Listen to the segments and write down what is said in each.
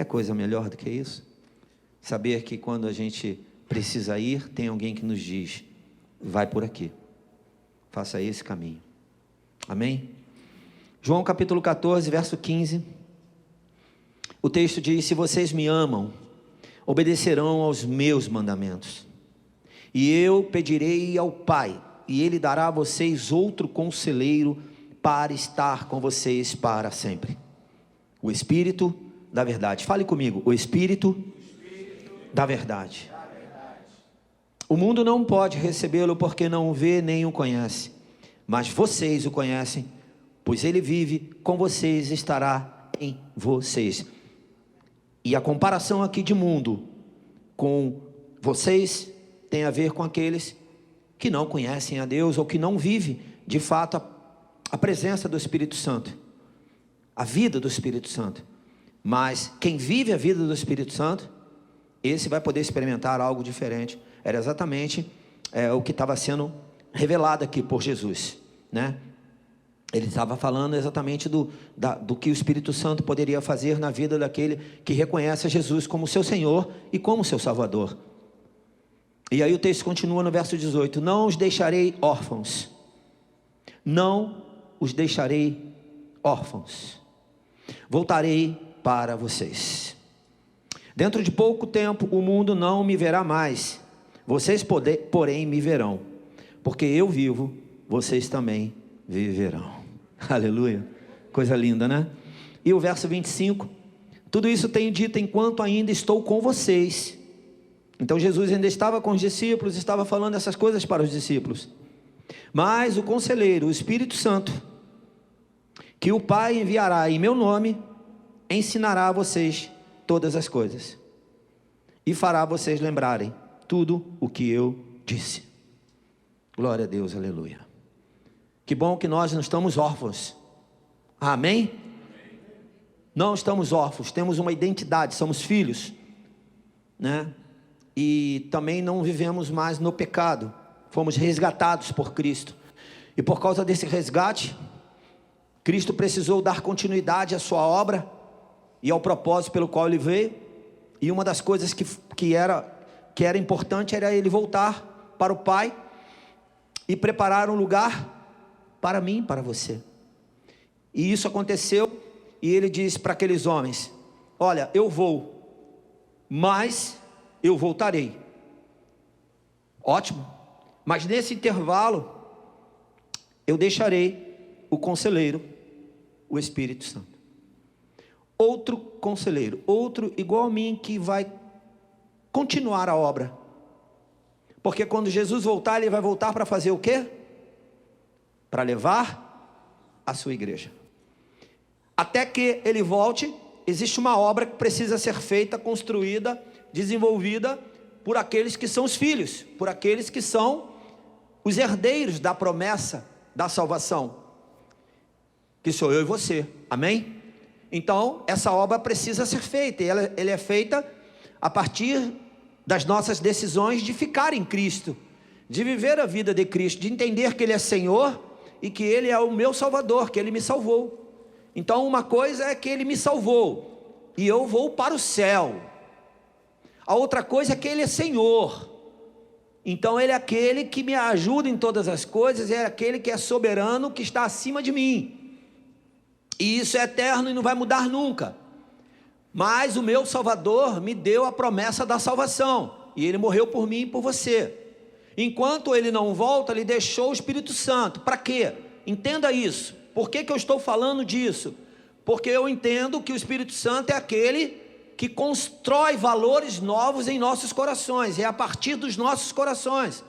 coisa melhor do que isso? Saber que quando a gente precisa ir, tem alguém que nos diz: vai por aqui, faça esse caminho. Amém? João capítulo 14, verso 15. O texto diz: se vocês me amam, obedecerão aos meus mandamentos. E eu pedirei ao Pai, e Ele dará a vocês outro conselheiro para estar com vocês para sempre. O Espírito da verdade. Fale comigo: o Espírito da verdade. O mundo não pode recebê-lo porque não o vê nem o conhece. Mas vocês o conhecem, pois Ele vive com vocês e estará em vocês. E a comparação aqui de mundo com vocês tem a ver com aqueles que não conhecem a Deus ou que não vivem de fato a presença do Espírito Santo, a vida do Espírito Santo. Mas quem vive a vida do Espírito Santo, esse vai poder experimentar algo diferente. Era exatamente o que estava sendo revelado aqui por Jesus, né? Ele estava falando exatamente do que o Espírito Santo poderia fazer na vida daquele que reconhece a Jesus como seu Senhor e como seu Salvador. E aí o texto continua no verso 18: não os deixarei órfãos, não os deixarei órfãos, voltarei para vocês. Dentro de pouco tempo o mundo não me verá mais, vocês porém me verão, porque eu vivo, vocês também viverão. Aleluia, coisa linda, né? E o verso 25: tudo isso tenho dito enquanto ainda estou com vocês. Então Jesus ainda estava com os discípulos, estava falando essas coisas para os discípulos. Mas o conselheiro, o Espírito Santo, que o Pai enviará em meu nome, ensinará a vocês todas as coisas e fará vocês lembrarem tudo o que eu disse. Glória a Deus, aleluia. Que bom que nós não estamos órfãos. Amém? Não estamos órfãos, temos uma identidade, somos filhos, né? E também não vivemos mais no pecado, fomos resgatados por Cristo. E por causa desse resgate, Cristo precisou dar continuidade à sua obra e ao propósito pelo qual Ele veio. E uma das coisas que era importante era Ele voltar para o Pai e preparar um lugar para mim, para você. E isso aconteceu, e Ele disse para aqueles homens: olha, eu vou, mas eu voltarei. Ótimo. Mas nesse intervalo eu deixarei o conselheiro, o Espírito Santo. Outro conselheiro, outro igual a mim, que vai continuar a obra. Porque quando Jesus voltar, Ele vai voltar para fazer o quê? Para levar a sua igreja. Até que Ele volte, existe uma obra que precisa ser feita, construída, desenvolvida por aqueles que são os filhos, por aqueles que são os herdeiros da promessa da salvação, que sou eu e você, amém? Então essa obra precisa ser feita, e ela é feita a partir das nossas decisões de ficar em Cristo, de viver a vida de Cristo, de entender que Ele é Senhor e que Ele é o meu Salvador, que Ele me salvou. Então uma coisa é que Ele me salvou e eu vou para o céu. A outra coisa é que Ele é Senhor. Então Ele é aquele que me ajuda em todas as coisas, é aquele que é soberano, que está acima de mim. E isso é eterno e não vai mudar nunca. Mas o meu Salvador me deu a promessa da salvação, e Ele morreu por mim e por você. Enquanto Ele não volta, Ele deixou o Espírito Santo. Para quê? Entenda isso. Por que eu estou falando disso? Porque eu entendo que o Espírito Santo é aquele que constrói valores novos em nossos corações, é a partir dos nossos corações,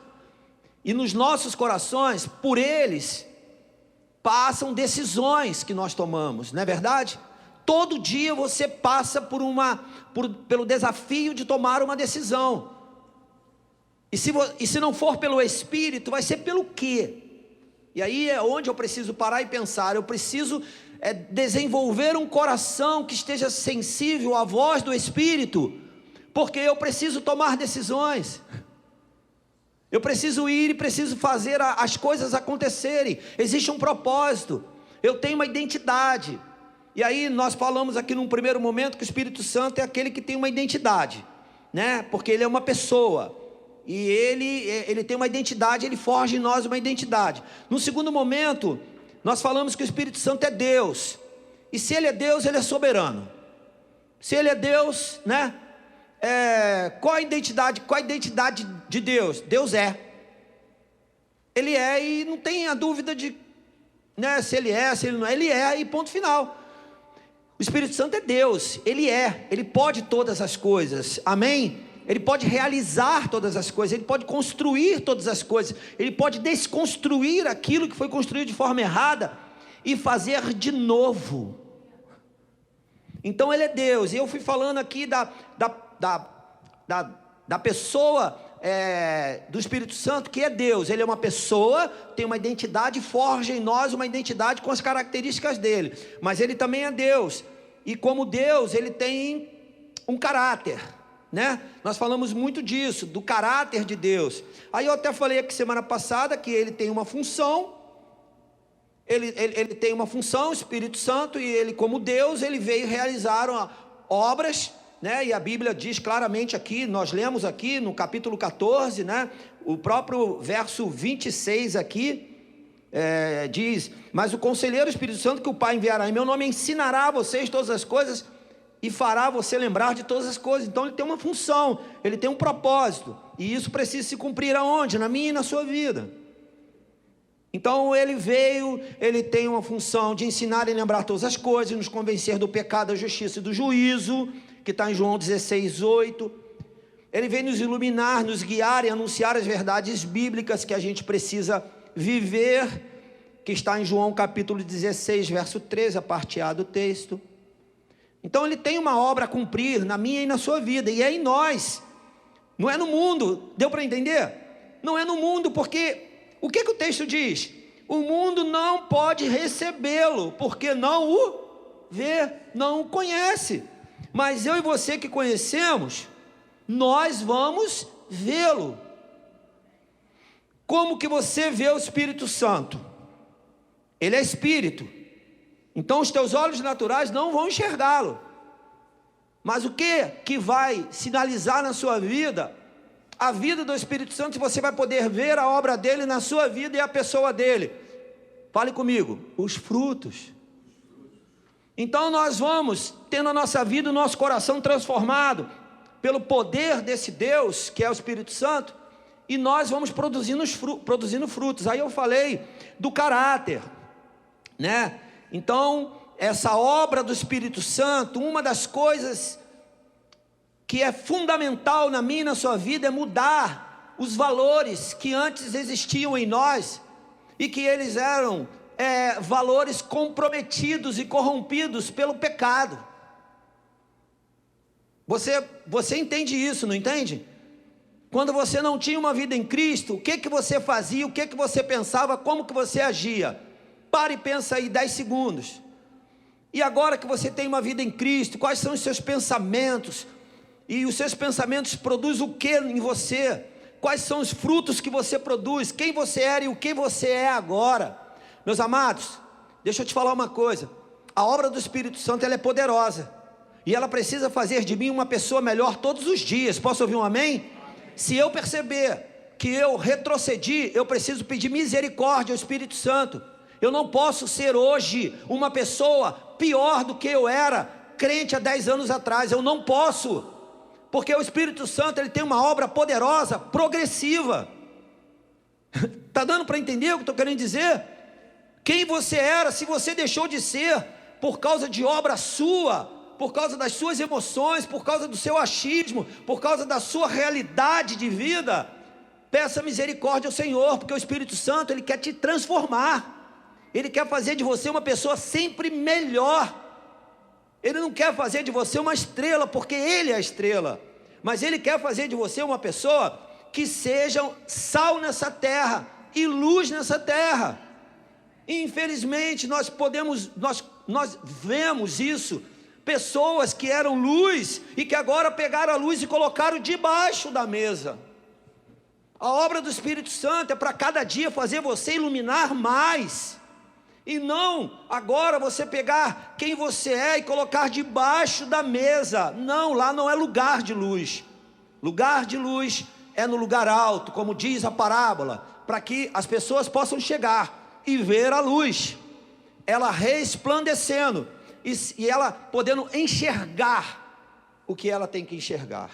e nos nossos corações, por eles, passam decisões que nós tomamos, não é verdade? Todo dia você passa pelo desafio de tomar uma decisão, e se não for pelo Espírito, vai ser pelo quê? E aí é onde eu preciso parar e pensar, eu preciso desenvolver um coração que esteja sensível à voz do Espírito, porque eu preciso tomar decisões, eu preciso ir e preciso fazer as coisas acontecerem. Existe um propósito, eu tenho uma identidade, E aí nós falamos aqui num primeiro momento que o Espírito Santo é aquele que tem uma identidade, né? Porque ele é uma pessoa, e ele tem uma identidade, ele forja em nós uma identidade. No segundo momento, nós falamos que o Espírito Santo é Deus, e se ele é Deus, ele é soberano. Se ele é Deus, né? Qual a identidade de Deus? Deus é. Ele é, e não tem a dúvida de, né, se ele não é, ele é, e ponto final. O Espírito Santo é Deus, ele pode todas as coisas, amém? Ele pode realizar todas as coisas, ele pode construir todas as coisas, ele pode desconstruir aquilo que foi construído de forma errada e fazer de novo. Então ele é Deus. E eu fui falando aqui da pessoa do Espírito Santo, que é Deus. Ele é uma pessoa, tem uma identidade, forja em nós uma identidade com as características dele, mas ele também é Deus, e como Deus, ele tem um caráter, né? Nós falamos muito disso, do caráter de Deus. Aí eu até falei aqui semana passada que ele tem uma função, ele tem uma função, o Espírito Santo, e ele, como Deus, ele veio realizar obras, né? E a Bíblia diz claramente aqui, nós lemos aqui no capítulo 14, né? O próprio verso 26 aqui, diz: mas o conselheiro Espírito Santo que o Pai enviará em meu nome ensinará a vocês todas as coisas e fará você lembrar de todas as coisas. Então ele tem uma função, ele tem um propósito, e isso precisa se cumprir aonde? Na minha e na sua vida. Então ele veio, ele tem uma função de ensinar e lembrar todas as coisas, nos convencer do pecado, da justiça e do juízo, que está em João 16:8. Ele veio nos iluminar, nos guiar e anunciar as verdades bíblicas que a gente precisa viver, que está em João capítulo 16, verso 13, a parte A do texto. Então ele tem uma obra a cumprir na minha e na sua vida, e é em nós, não é no mundo. Deu para entender? Não é no mundo, porque o que o texto diz? O mundo não pode recebê-lo, porque não o vê, não o conhece. Mas eu e você que conhecemos, nós vamos vê-lo. Como que você vê o Espírito Santo? Ele é Espírito, então os teus olhos naturais não vão enxergá-lo. Mas o que vai sinalizar na sua vida a vida do Espírito Santo? Você vai poder ver a obra dele na sua vida e a pessoa dele. Fale comigo: os frutos. Então nós vamos tendo a nossa vida, o nosso coração transformado pelo poder desse Deus que é o Espírito Santo, e nós vamos produzindo frutos. Aí eu falei do caráter, né? Então essa obra do Espírito Santo, uma das coisas que é fundamental na minha e na sua vida é mudar os valores que antes existiam em nós, e que eles eram valores comprometidos e corrompidos pelo pecado. Você entende isso, não entende? Quando você não tinha uma vida em Cristo, o que você fazia, o que você pensava, como que você agia? Para e pensa aí 10 segundos. E agora que você tem uma vida em Cristo, quais são os seus pensamentos? E os seus pensamentos produzem o que em você? Quais são os frutos que você produz? Quem você era e o que você é agora? Meus amados, deixa eu te falar uma coisa. A obra do Espírito Santo, ela é poderosa, e ela precisa fazer de mim uma pessoa melhor todos os dias. Posso ouvir um amém? Se eu perceber que eu retrocedi, eu preciso pedir misericórdia ao Espírito Santo. Eu não posso ser hoje uma pessoa pior do que eu era crente há 10 anos atrás. Eu não posso, porque o Espírito Santo, ele tem uma obra poderosa, progressiva. Está dando para entender o que estou querendo dizer? Quem você era, se você deixou de ser por causa de obra sua, por causa das suas emoções, por causa do seu achismo, por causa da sua realidade de vida, peça misericórdia ao Senhor, porque o Espírito Santo, ele quer te transformar, ele quer fazer de você uma pessoa sempre melhor. Ele não quer fazer de você uma estrela, porque ele é a estrela, mas ele quer fazer de você uma pessoa que seja sal nessa terra e luz nessa terra. Infelizmente nós vemos isso, pessoas que eram luz e que agora pegaram a luz e colocaram debaixo da mesa. A obra do Espírito Santo é para cada dia fazer você iluminar mais. E não agora você pegar quem você é e colocar debaixo da mesa. Não, lá não é lugar de luz. Lugar de luz é no lugar alto, como diz a parábola, para que as pessoas possam chegar e ver a luz, ela resplandecendo, e ela podendo enxergar o que ela tem que enxergar.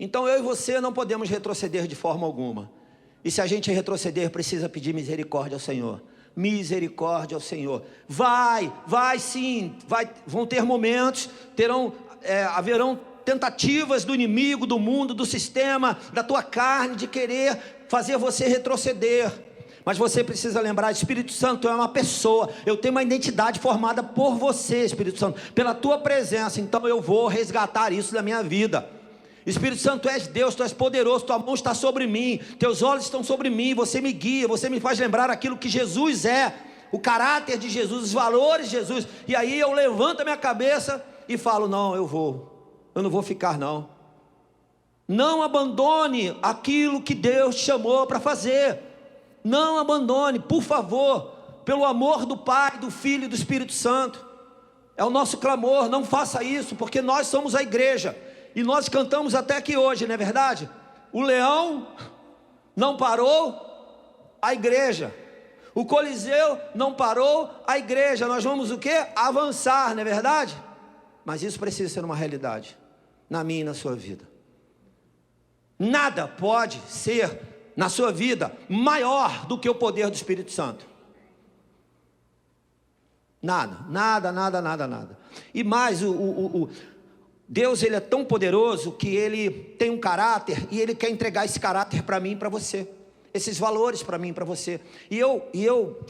Então eu e você não podemos retroceder de forma alguma. E se a gente retroceder, precisa pedir misericórdia ao Senhor. Misericórdia ao Senhor. Vai sim, vão ter momentos, haverão tentativas do inimigo, do mundo, do sistema, da tua carne, de querer fazer você retroceder. Mas você precisa lembrar, Espírito Santo é uma pessoa, eu tenho uma identidade formada por você, Espírito Santo, pela tua presença, então eu vou resgatar isso da minha vida. Espírito Santo, tu és Deus, tu és poderoso, tua mão está sobre mim, teus olhos estão sobre mim, você me guia, você me faz lembrar aquilo que Jesus é, o caráter de Jesus, os valores de Jesus, e aí eu levanto a minha cabeça e falo, não, eu não vou ficar não. Não abandone aquilo que Deus te chamou para fazer, não abandone, por favor, pelo amor do Pai, do Filho e do Espírito Santo, é o nosso clamor, não faça isso, porque nós somos a igreja, e nós cantamos até aqui hoje, não é verdade? O leão não parou, a igreja. O Coliseu não parou, a igreja. Nós vamos o quê? Avançar, não é verdade? Mas isso precisa ser uma realidade, na minha e na sua vida. Nada pode ser, na sua vida, maior do que o poder do Espírito Santo. Nada. E mais, Deus, Ele é tão poderoso que Ele tem um caráter e Ele quer entregar esse caráter para mim e para você, esses valores para mim e para você. E eu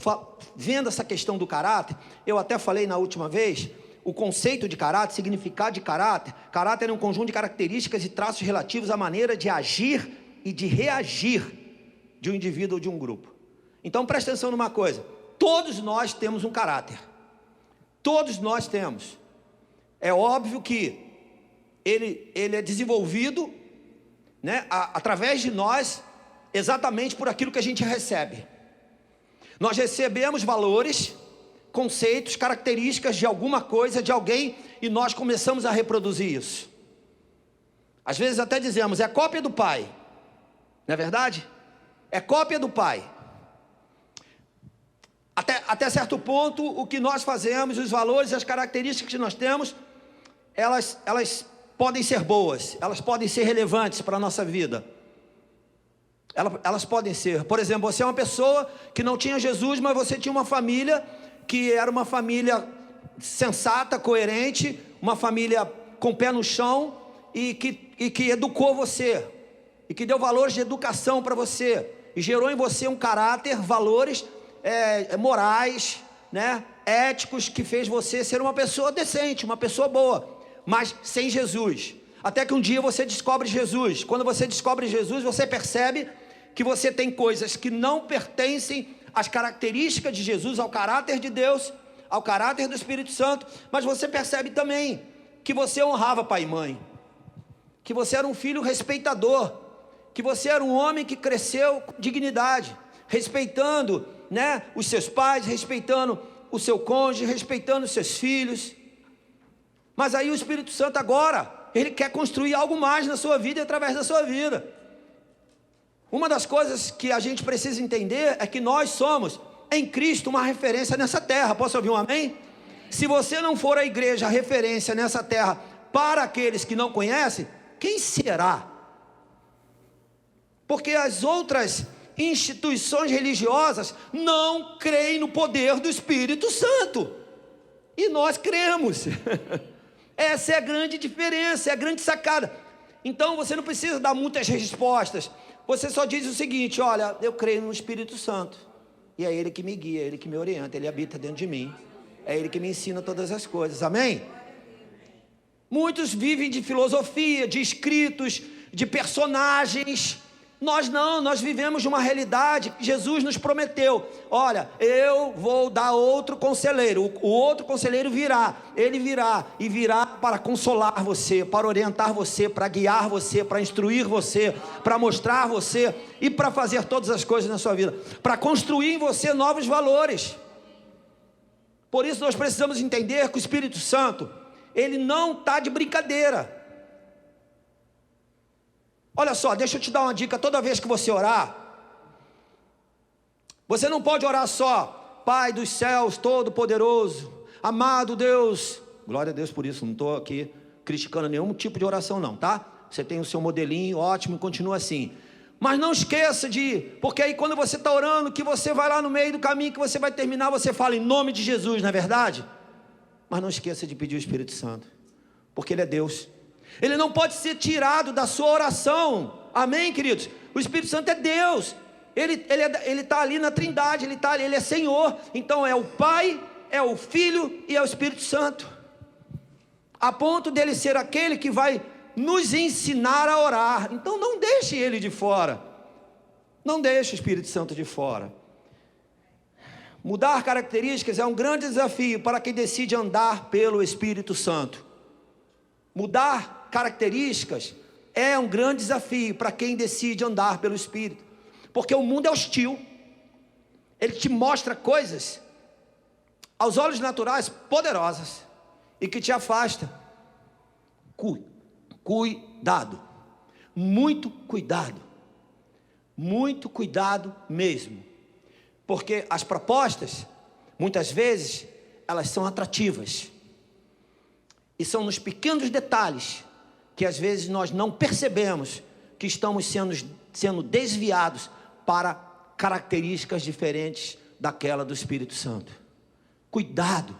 vendo essa questão do caráter, eu até falei na última vez, o conceito de caráter, significado de caráter. Caráter é um conjunto de características e traços relativos à maneira de agir e de reagir de um indivíduo ou de um grupo. Então presta atenção numa coisa, todos nós temos um caráter, todos nós temos. É óbvio que ele é desenvolvido, né, através de nós, exatamente por aquilo que a gente recebe. Nós recebemos valores, conceitos, características de alguma coisa, de alguém, e nós começamos a reproduzir isso. Às vezes até dizemos, é cópia do pai, não é verdade? É cópia do pai. Até certo ponto, o que nós fazemos, os valores, as características que nós temos, elas podem ser boas, elas podem ser relevantes para a nossa vida. Elas podem ser, por exemplo, você é uma pessoa que não tinha Jesus, mas você tinha uma família que era uma família sensata, coerente, uma família com pé no chão e que educou você, e que deu valores de educação para você, e gerou em você um caráter, valores morais, né, éticos, que fez você ser uma pessoa decente, uma pessoa boa, mas sem Jesus. Até que um dia você descobre Jesus. Quando você descobre Jesus, você percebe que você tem coisas que não pertencem às características de Jesus, ao caráter de Deus, ao caráter do Espírito Santo, mas você percebe também que você honrava pai e mãe, que você era um filho respeitador, que você era um homem que cresceu com dignidade, respeitando, né, os seus pais, respeitando o seu cônjuge, respeitando os seus filhos. Mas aí o Espírito Santo agora, ele quer construir algo mais na sua vida e através da sua vida. Uma das coisas que a gente precisa entender é que nós somos, em Cristo, uma referência nessa terra. Posso ouvir um amém? Se você não for a igreja, a referência nessa terra para aqueles que não conhecem, quem será? Porque as outras instituições religiosas não creem no poder do Espírito Santo, e nós cremos. Essa é a grande diferença, é a grande sacada. Então você não precisa dar muitas respostas, você só diz o seguinte: olha, eu creio no Espírito Santo, e é Ele que me guia, é Ele que me orienta, Ele habita dentro de mim, é Ele que me ensina todas as coisas, amém? Muitos vivem de filosofia, de escritos, de personagens, Nós não, nós vivemos de uma realidade que Jesus nos prometeu. Olha, eu vou dar outro conselheiro, o outro conselheiro virá, ele virá e virá para consolar você, para orientar você, para guiar você, para instruir você, para mostrar você e para fazer todas as coisas na sua vida, para construir em você novos valores. Por isso nós precisamos entender que o Espírito Santo, ele não está de brincadeira. Olha só, deixa eu te dar uma dica. Toda vez que você orar, você não pode orar só: Pai dos céus, todo-poderoso, amado Deus. Glória a Deus por isso, não estou aqui criticando nenhum tipo de oração não, tá? Você tem o seu modelinho, ótimo, continua assim. Mas não esqueça porque aí quando você está orando, que você vai lá no meio do caminho, que você vai terminar, você fala em nome de Jesus, não é verdade? Mas não esqueça de pedir o Espírito Santo, porque Ele é Deus. Ele não pode ser tirado da sua oração. Amém, queridos? O Espírito Santo é Deus. Ele está ali na Trindade. Ele está ali, Ele é Senhor. Então é o Pai, é o Filho e é o Espírito Santo, a ponto dele ser aquele que vai nos ensinar a orar. Então não deixe Ele de fora. Não deixe o Espírito Santo de fora. Mudar características é um grande desafio para quem decide andar pelo Espírito Santo. Mudar características é um grande desafio para quem decide andar pelo Espírito, porque o mundo é hostil. Ele te mostra coisas aos olhos naturais poderosas e que te afasta. Cuidado, muito cuidado mesmo, porque as propostas muitas vezes elas são atrativas, e são nos pequenos detalhes que às vezes nós não percebemos que estamos sendo desviados para características diferentes daquela do Espírito Santo. Cuidado.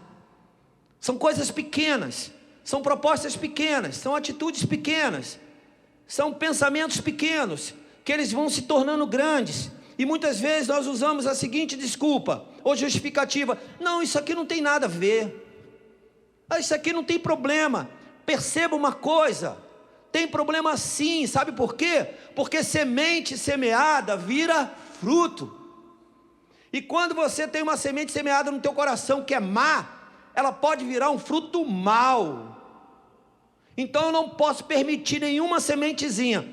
São coisas pequenas, são propostas pequenas, são atitudes pequenas, são pensamentos pequenos, que eles vão se tornando grandes. E muitas vezes nós usamos a seguinte desculpa ou justificativa: não, isso aqui não tem nada a ver. Isso aqui não tem problema. Perceba uma coisa, tem problema sim. Sabe por quê? Porque semente semeada vira fruto. E quando você tem uma semente semeada no teu coração que é má, ela pode virar um fruto mau. Então eu não posso permitir nenhuma sementezinha.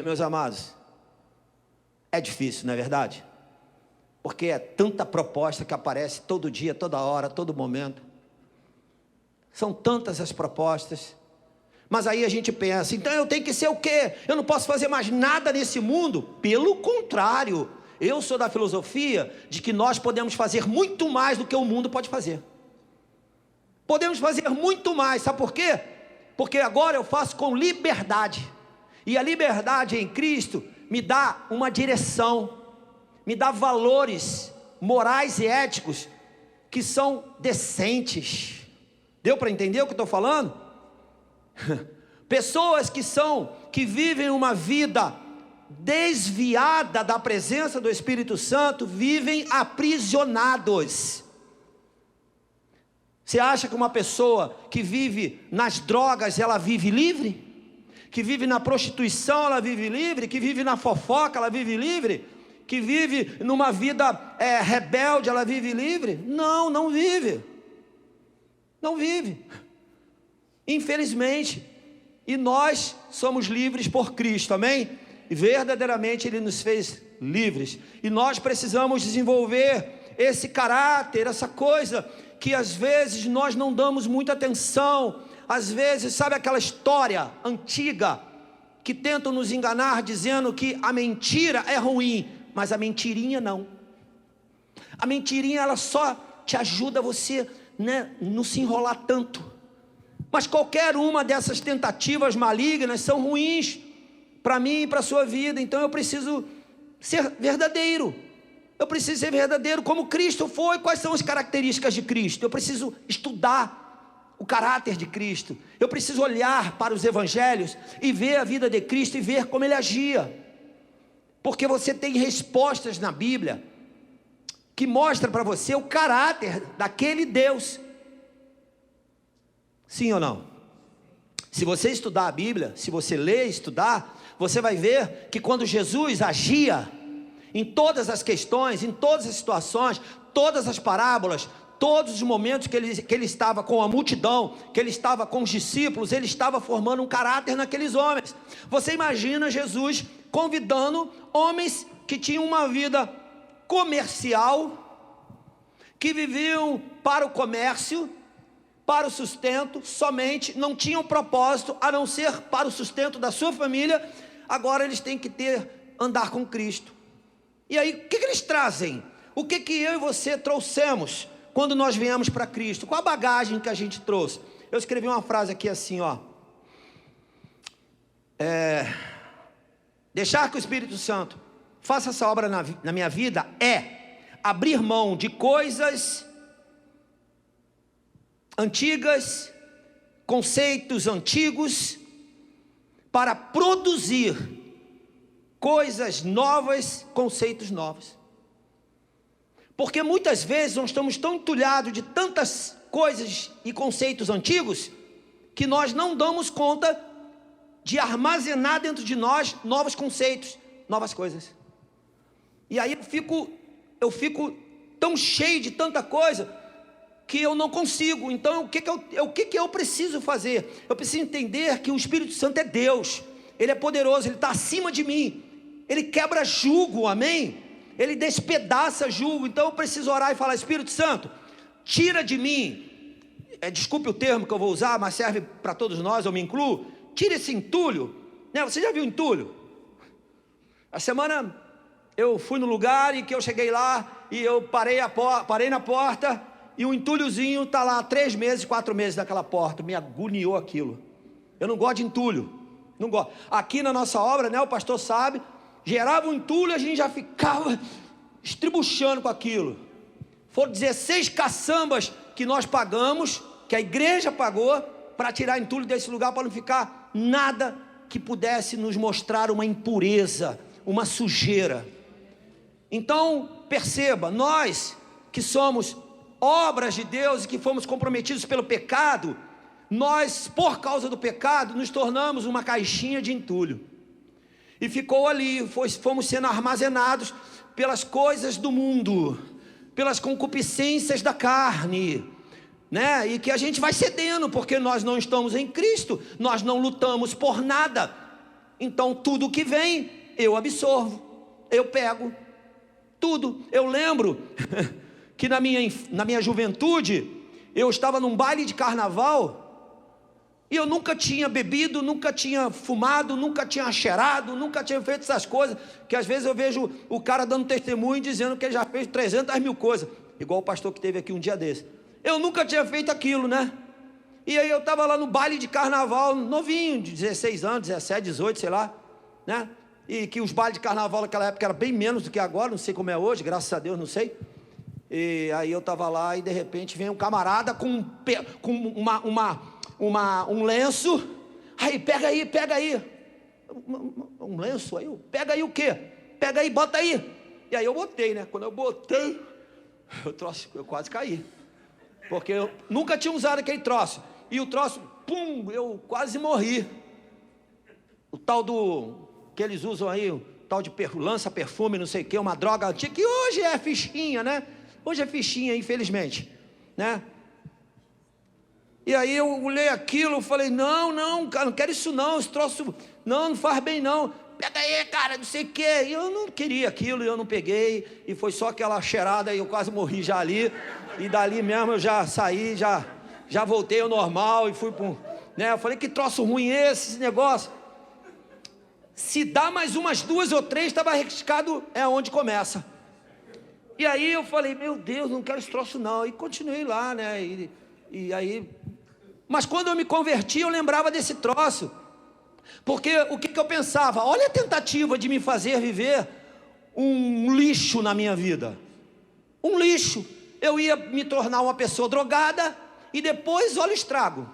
Meus amados, é difícil, não é verdade? Porque é tanta proposta que aparece todo dia, toda hora, todo momento. São tantas as propostas. Mas aí a gente pensa: então eu tenho que ser o quê? Eu não posso fazer mais nada nesse mundo? Pelo contrário, eu sou da filosofia de que nós podemos fazer muito mais do que o mundo pode fazer. Podemos fazer muito mais. Sabe por quê? Porque agora eu faço com liberdade. E a liberdade em Cristo me dá uma direção, me dá valores morais e éticos que são decentes. Deu para entender o que eu estou falando? Pessoas que vivem uma vida desviada da presença do Espírito Santo, vivem aprisionados. Você acha que uma pessoa que vive nas drogas, ela vive livre? Que vive na prostituição, ela vive livre? Que vive na fofoca, ela vive livre? Que vive numa vida rebelde, ela vive livre? Não, não vive. Não vive, infelizmente. E nós somos livres por Cristo, amém? E verdadeiramente Ele nos fez livres. E nós precisamos desenvolver esse caráter, essa coisa que às vezes nós não damos muita atenção. Às vezes, sabe aquela história antiga que tentam nos enganar dizendo que a mentira é ruim, mas a mentirinha não. A mentirinha ela só te ajuda a você não se enrolar tanto. Mas qualquer uma dessas tentativas malignas são ruins para mim e para a sua vida. Então eu preciso ser verdadeiro. Eu preciso ser verdadeiro como Cristo foi. Quais são as características de Cristo? Eu preciso estudar o caráter de Cristo. Eu preciso olhar para os evangelhos e ver a vida de Cristo e ver como Ele agia. Porque você tem respostas na Bíblia que mostra para você o caráter daquele Deus. Sim ou não? Se você estudar a Bíblia, se você ler e estudar, você vai ver que quando Jesus agia em todas as questões, em todas as situações, todas as parábolas, todos os momentos que ele estava com a multidão, que ele estava com os discípulos, ele estava formando um caráter naqueles homens. Você imagina Jesus convidando homens que tinham uma vida comercial, que viviam para o comércio, para o sustento somente, não tinham propósito a não ser para o sustento da sua família. Agora eles têm que andar com Cristo. E aí, o que eles trazem? O que eu e você trouxemos quando nós viemos para Cristo? Qual a bagagem que a gente trouxe? Eu escrevi uma frase aqui assim, ó. Deixar que o Espírito Santo faça essa obra na minha vida é abrir mão de coisas antigas, conceitos antigos, para produzir coisas novas, conceitos novos. Porque muitas vezes nós estamos tão entulhados de tantas coisas e conceitos antigos, que nós não damos conta de armazenar dentro de nós novos conceitos, novas coisas. E aí eu fico tão cheio de tanta coisa, que eu não consigo. Então o que eu preciso fazer? Eu preciso entender que o Espírito Santo é Deus, Ele é poderoso, Ele está acima de mim, Ele quebra jugo, amém? Ele despedaça jugo. Então eu preciso orar e falar: Espírito Santo, tira de mim, desculpe o termo que eu vou usar, mas serve para todos nós, eu me incluo, tira esse entulho, né? Você já viu entulho? A semana eu fui no lugar e que eu cheguei lá, e eu parei na porta, e o entulhozinho está lá 3 meses, 4 meses naquela porta. Me agoniou aquilo. Eu não gosto de entulho, não gosto. Aqui na nossa obra, né, o pastor sabe, gerava um entulho, a gente já ficava estribuchando com aquilo. Foram 16 caçambas que nós pagamos, que a igreja pagou, para tirar entulho desse lugar, para não ficar nada que pudesse nos mostrar uma impureza, uma sujeira. Então perceba, nós que somos obras de Deus e que fomos comprometidos pelo pecado, nós, por causa do pecado, nos tornamos uma caixinha de entulho, e ficou ali, fomos sendo armazenados pelas coisas do mundo, pelas concupiscências da carne, né? E que a gente vai cedendo, porque nós não estamos em Cristo, nós não lutamos por nada. Então tudo que vem, eu absorvo, eu pego tudo. Eu lembro que na minha juventude, eu estava num baile de carnaval, e eu nunca tinha bebido, nunca tinha fumado, nunca tinha cheirado, nunca tinha feito essas coisas, que às vezes eu vejo o cara dando testemunho, dizendo que ele já fez 300 mil coisas, igual o pastor que teve aqui um dia desse. Eu nunca tinha feito aquilo, né? E aí eu estava lá no baile de carnaval, novinho, de 16 anos, 17, 18, sei lá, né? E que os bailes de carnaval naquela época era bem menos do que agora, não sei como é hoje, graças a Deus, não sei. E aí eu estava lá e de repente vem um camarada com um lenço. Aí, pega aí. Um lenço aí, pega aí o quê? Pega aí, bota aí. E aí eu botei, né? Quando eu botei, eu quase caí, porque eu nunca tinha usado aquele troço. E o troço, pum, eu quase morri. O tal que eles usam aí, o tal de lança perfume, não sei o que, uma droga antiga, que hoje é fichinha, né? Hoje é fichinha, infelizmente, né? E aí eu olhei aquilo, falei: não, cara, não quero isso não, esse troço, não faz bem não. Pega aí, cara, não sei o que. E eu não queria aquilo, e eu não peguei, e foi só aquela cheirada, e eu quase morri já ali. E dali mesmo eu já saí, já voltei ao normal, e fui para né? Eu falei: que troço ruim esse negócio. Se dá mais umas 2 ou 3, estava arriscado, é onde começa. E aí eu falei: meu Deus, não quero esse troço não. E continuei lá, né? E aí... Mas quando eu me converti, eu lembrava desse troço. Porque o que eu pensava? Olha a tentativa de me fazer viver um lixo na minha vida. Um lixo. Eu ia me tornar uma pessoa drogada, e depois, olha o estrago.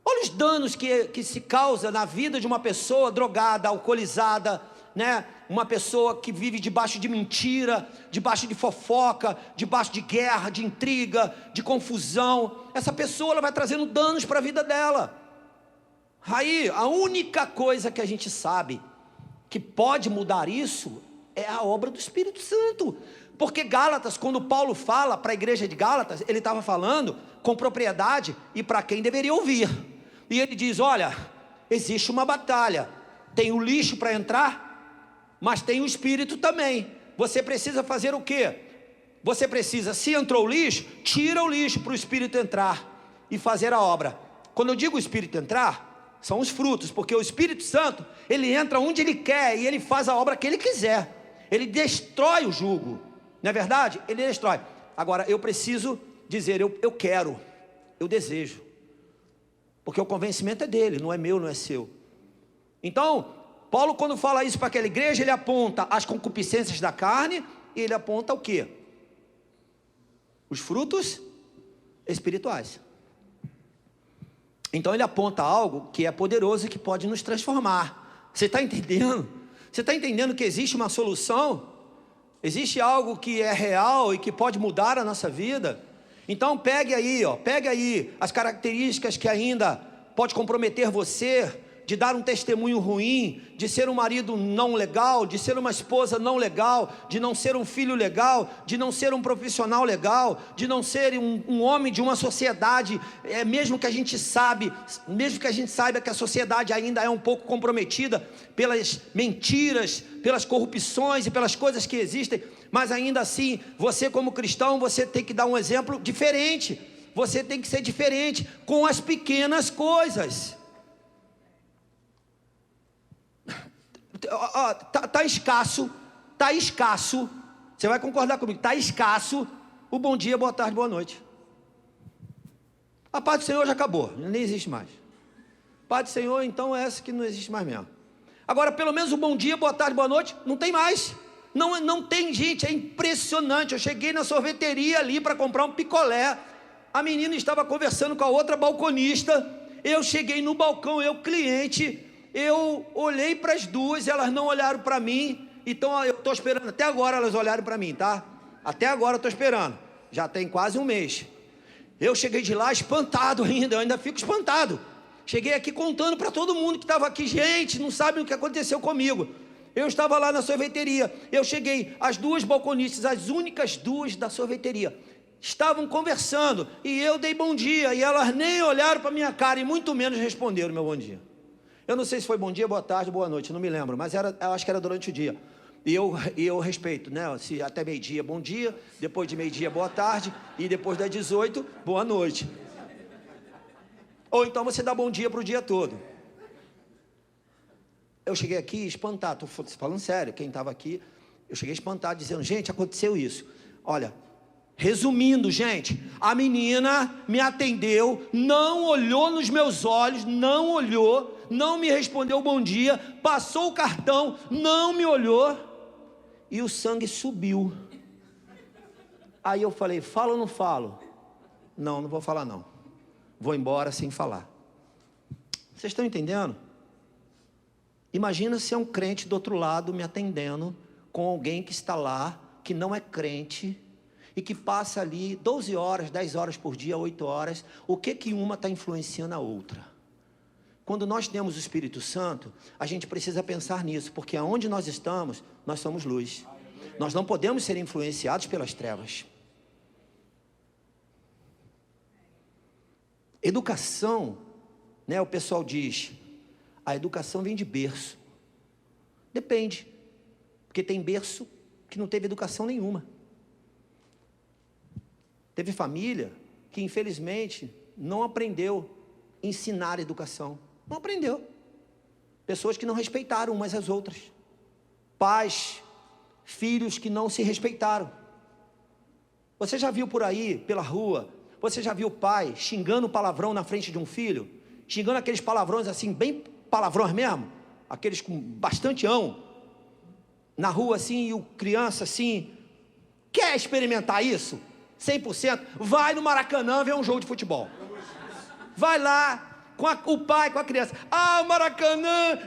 Olha os danos que se causa na vida de uma pessoa drogada, alcoolizada, né? Uma pessoa que vive debaixo de mentira, debaixo de fofoca, debaixo de guerra, de intriga, de confusão. Essa pessoa, ela vai trazendo danos para a vida dela. Aí, a única coisa que a gente sabe que pode mudar isso é a obra do Espírito Santo. Porque Gálatas, quando Paulo fala para a igreja de Gálatas, ele estava falando com propriedade e para quem deveria ouvir. E ele diz: olha, existe uma batalha, tem o lixo para entrar, mas tem o Espírito também. Você precisa fazer o quê? Você precisa, se entrou o lixo, tira o lixo para o Espírito entrar e fazer a obra. Quando eu digo o Espírito entrar, são os frutos, porque o Espírito Santo, ele entra onde ele quer e ele faz a obra que ele quiser. Ele destrói o jugo, não é verdade? Ele destrói. Agora, eu preciso dizer, eu quero, eu desejo, porque o convencimento é dele, não é meu, não é seu. Então, Paulo, quando fala isso para aquela igreja, ele aponta as concupiscências da carne e ele aponta o quê? Os frutos espirituais. Então ele aponta algo que é poderoso e que pode nos transformar. Você está entendendo? Você está entendendo que existe uma solução? Existe algo que é real e que pode mudar a nossa vida? Então pegue aí as características que ainda pode comprometer você de dar um testemunho ruim, de ser um marido não legal, de ser uma esposa não legal, de não ser um filho legal, de não ser um profissional legal, de não ser um homem de uma sociedade, mesmo que a gente saiba que a sociedade ainda é um pouco comprometida pelas mentiras, pelas corrupções e pelas coisas que existem, mas ainda assim, você como cristão, você tem que dar um exemplo diferente, você tem que ser diferente com as pequenas coisas. Tá escasso, você vai concordar comigo, tá escasso o bom dia, boa tarde, boa noite. A paz do Senhor já acabou, nem existe mais. Paz do Senhor, então, é essa que não existe mais mesmo. Agora, pelo menos o bom dia, boa tarde, boa noite, não tem mais. Não tem, gente, é impressionante. Eu cheguei na sorveteria ali para comprar um picolé, a menina estava conversando com a outra balconista, eu cheguei no balcão, cliente, eu olhei para as duas, elas não olharam para mim, então eu estou esperando, até agora elas olharam para mim, tá? Até agora eu estou esperando, já tem quase um mês. Eu cheguei de lá espantado ainda, eu ainda fico espantado. Cheguei aqui contando para todo mundo que estava aqui, gente, não sabem o que aconteceu comigo. Eu estava lá na sorveteria, eu cheguei, as duas balconistas, as únicas duas da sorveteria, estavam conversando, e eu dei bom dia, e elas nem olharam para minha cara, e muito menos responderam meu bom dia. Eu não sei se foi bom dia, boa tarde, boa noite, não me lembro, mas eu acho que era durante o dia. E eu respeito, né? Se até meio-dia, bom dia, depois de meio-dia, boa tarde, e depois das 18, boa noite. Ou então você dá bom dia para o dia todo. Eu cheguei aqui espantado, estou falando sério, quem estava aqui, eu cheguei espantado, dizendo, gente, aconteceu isso. Olha, resumindo, gente, a menina me atendeu, não olhou nos meus olhos, não olhou, não me respondeu bom dia, passou o cartão, não me olhou, e o sangue subiu. Aí eu falei, falo ou não falo? Não vou falar não, vou embora sem falar. Vocês estão entendendo? Imagina se é um crente do outro lado me atendendo com alguém que está lá, que não é crente, e que passa ali 12 horas, 10 horas por dia, 8 horas, o que uma está influenciando a outra? Quando nós temos o Espírito Santo, a gente precisa pensar nisso, porque aonde nós estamos, nós somos luz. Nós não podemos ser influenciados pelas trevas. Educação, né, o pessoal diz, a educação vem de berço. Depende, porque tem berço que não teve educação nenhuma. Teve família que infelizmente não aprendeu a ensinar educação. Não aprendeu. Pessoas que não respeitaram umas às outras. Pais, filhos que não se respeitaram. Você já viu por aí, pela rua, você já viu o pai xingando palavrão na frente de um filho? Xingando aqueles palavrões assim, bem palavrões mesmo? Aqueles com bastante ão. Na rua assim, e o criança assim, quer experimentar isso? 100%, vai no Maracanã ver um jogo de futebol. Vai lá, com o pai, com a criança. O Maracanã,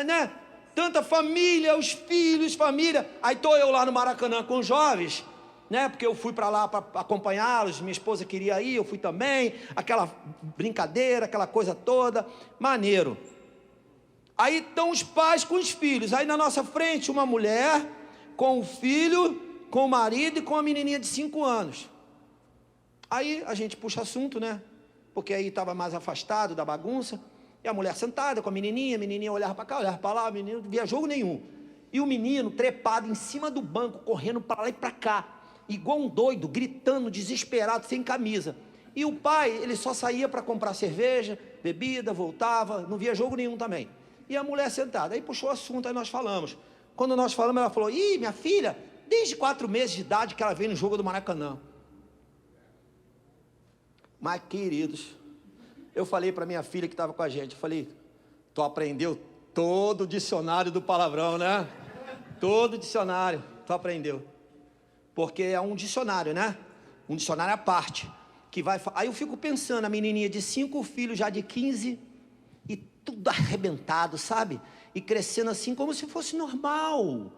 né? Tanta família, os filhos, família. Aí estou eu lá no Maracanã com os jovens, né? Porque eu fui para lá para acompanhá-los, minha esposa queria ir, eu fui também, aquela brincadeira, aquela coisa toda, maneiro. Aí estão os pais com os filhos, aí na nossa frente uma mulher com o filho, com o marido e com a menininha de 5 anos. Aí a gente puxa assunto, né? Porque aí estava mais afastado da bagunça, e a mulher sentada com a menininha olhava para cá, olhava para lá, o menino não via jogo nenhum. E o menino trepado em cima do banco, correndo para lá e para cá, igual um doido, gritando, desesperado, sem camisa. E o pai, ele só saía para comprar cerveja, bebida, voltava, não via jogo nenhum também. E a mulher sentada, aí puxou o assunto, aí nós falamos. Quando nós falamos, ela falou: ih, minha filha, desde 4 meses de idade que ela vem no jogo do Maracanã. Mas, queridos, eu falei para minha filha que estava com a gente, eu falei: tu aprendeu todo o dicionário do palavrão, né? Todo o dicionário, tu aprendeu. Porque é um dicionário, né? Um dicionário à parte. Que vai... Aí eu fico pensando, a menininha de 5 filhos, já de 15, e tudo arrebentado, sabe? E crescendo assim, como se fosse normal.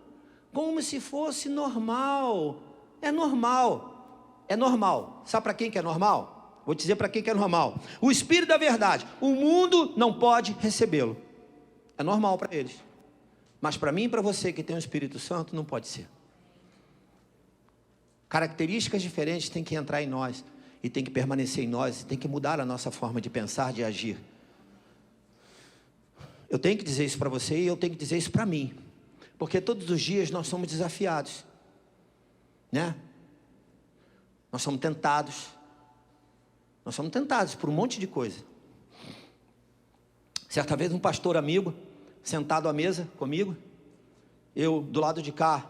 Como se fosse normal. É normal. É normal. Sabe para quem que é normal? Vou dizer para quem que é normal. O Espírito da verdade. O mundo não pode recebê-lo. É normal para eles. Mas para mim e para você que tem o Espírito Santo, não pode ser. Características diferentes têm que entrar em nós. E tem que permanecer em nós. E tem que mudar a nossa forma de pensar, de agir. Eu tenho que dizer isso para você e eu tenho que dizer isso para mim. Porque todos os dias nós somos desafiados. Né? Nós somos tentados. Nós somos tentados por um monte de coisa. Certa vez um pastor amigo, sentado à mesa comigo, eu do lado de cá,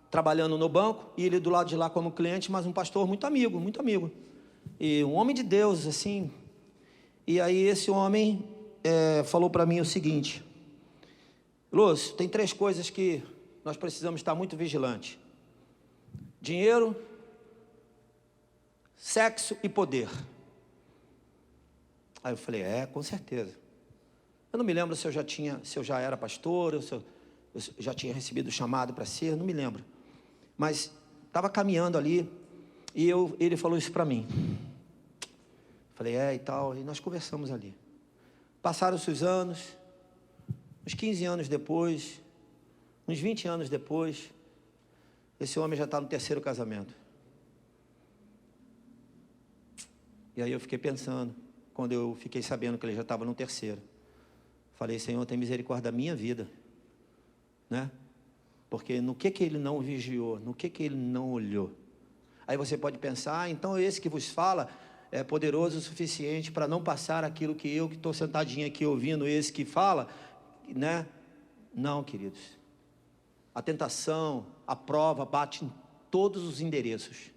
trabalhando no banco, e ele do lado de lá como cliente, mas um pastor muito amigo, e um homem de Deus, assim. E aí esse homem falou para mim o seguinte: Lúcio, tem 3 coisas que nós precisamos estar muito vigilantes: dinheiro, sexo e poder. Aí eu falei: com certeza. Eu não me lembro se eu já era pastor, ou se eu já tinha recebido o chamado para ser, não me lembro. Mas estava caminhando ali, e ele falou isso para mim. Falei: e tal, e nós conversamos ali. Passaram-se os anos, uns 15 anos depois, uns 20 anos depois, esse homem já está no 3º casamento. E aí eu fiquei pensando, quando eu fiquei sabendo que ele já estava no 3º. Falei: Senhor, tem misericórdia da minha vida, né? Porque no que ele não vigiou, no que ele não olhou. Aí você pode pensar: então esse que vos fala é poderoso o suficiente para não passar aquilo que eu, que estou sentadinho aqui ouvindo esse que fala, né? Não, queridos. A tentação, a prova bate em todos os endereços.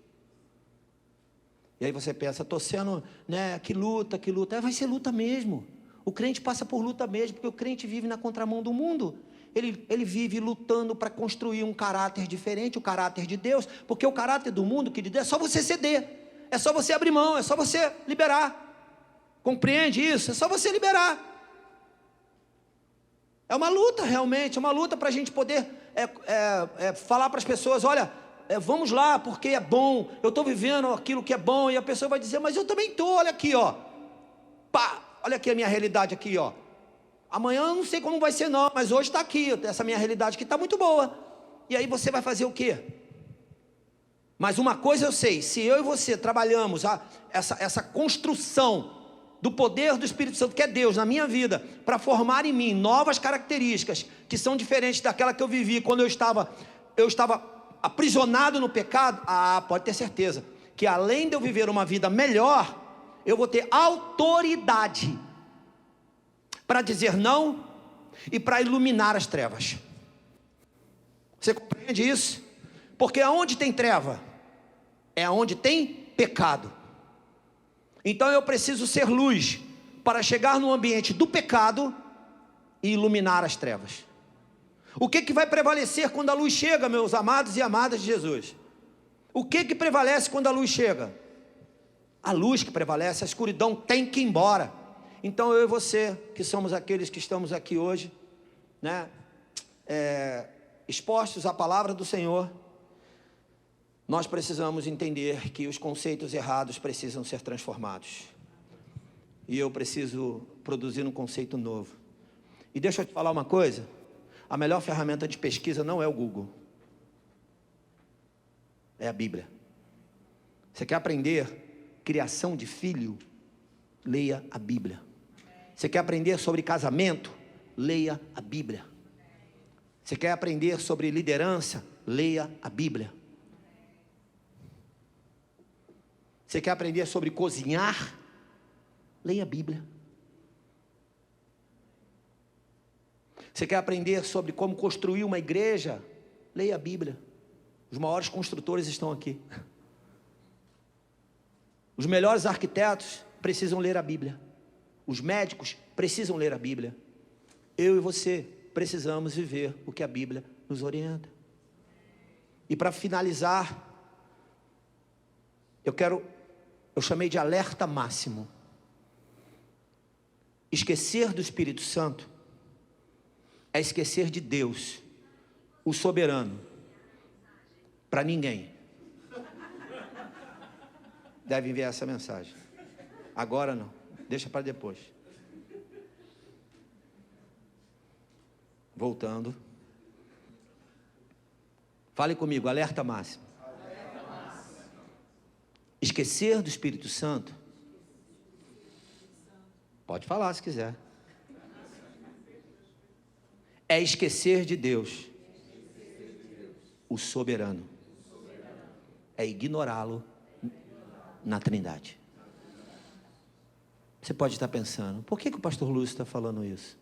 E aí você pensa: estou sendo, né, que luta. Vai ser luta mesmo. O crente passa por luta mesmo, porque o crente vive na contramão do mundo. Ele vive lutando para construir um caráter diferente, o caráter de Deus, porque o caráter do mundo, que de Deus, é só você ceder, é só você abrir mão, é só você liberar. Compreende isso? É só você liberar. É uma luta realmente, é uma luta para a gente poder falar para as pessoas: olha, vamos lá, porque é bom, eu estou vivendo aquilo que é bom, e a pessoa vai dizer: mas eu também estou, olha aqui, ó, pá, olha aqui a minha realidade aqui, ó. Amanhã eu não sei como vai ser não, mas hoje está aqui, essa minha realidade que está muito boa. E aí você vai fazer o quê? Mas uma coisa eu sei: se eu e você trabalhamos essa construção do poder do Espírito Santo, que é Deus, na minha vida, para formar em mim novas características, que são diferentes daquela que eu vivi quando eu estava aprisionado no pecado, pode ter certeza, que além de eu viver uma vida melhor, eu vou ter autoridade para dizer não e para iluminar as trevas. Você compreende isso? Porque aonde tem treva, é onde tem pecado. Então eu preciso ser luz para chegar no ambiente do pecado e iluminar as trevas. O que vai prevalecer quando a luz chega, meus amados e amadas de Jesus? O que prevalece quando a luz chega? A luz que prevalece, a escuridão tem que ir embora. Então eu e você, que somos aqueles que estamos aqui hoje, né, expostos à palavra do Senhor, Nós precisamos entender que os conceitos errados precisam ser transformados. E eu preciso produzir um conceito novo. E deixa eu te falar uma coisa. A melhor ferramenta de pesquisa não é o Google. É a Bíblia. Você quer aprender criação de filho? Leia a Bíblia. Você quer aprender sobre casamento? Leia a Bíblia. Você quer aprender sobre liderança? Leia a Bíblia. Você quer aprender sobre cozinhar? Leia a Bíblia. Você quer aprender sobre como construir uma igreja? Leia a Bíblia. Os maiores construtores estão aqui. Os melhores arquitetos precisam ler a Bíblia. Os médicos precisam ler a Bíblia. Eu e você precisamos viver o que a Bíblia nos orienta. E para finalizar, eu chamei de alerta máximo. Esquecer do Espírito Santo é esquecer de Deus, o soberano, para ninguém. Deve enviar essa mensagem. Agora não, deixa para depois. Voltando. Fale comigo, alerta máximo. Esquecer do Espírito Santo. Pode falar se quiser. É esquecer de Deus, o soberano. É ignorá-lo na Trindade. Você pode estar pensando, por que o pastor Lúcio está falando isso?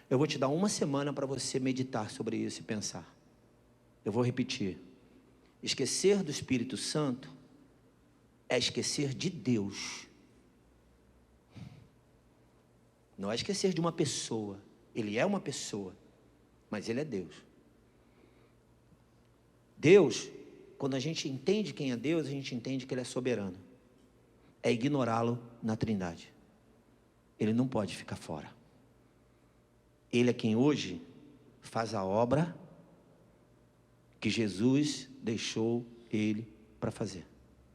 Eu vou te dar uma semana para você meditar sobre isso e pensar. Eu vou repetir. Esquecer do Espírito Santo é esquecer de Deus. Não é esquecer de uma pessoa. Ele é uma pessoa, mas Ele é Deus. Deus, quando a gente entende quem é Deus, a gente entende que Ele é soberano. É ignorá-lo na Trindade. Ele não pode ficar fora. Ele é quem hoje faz a obra que Jesus deixou Ele para fazer.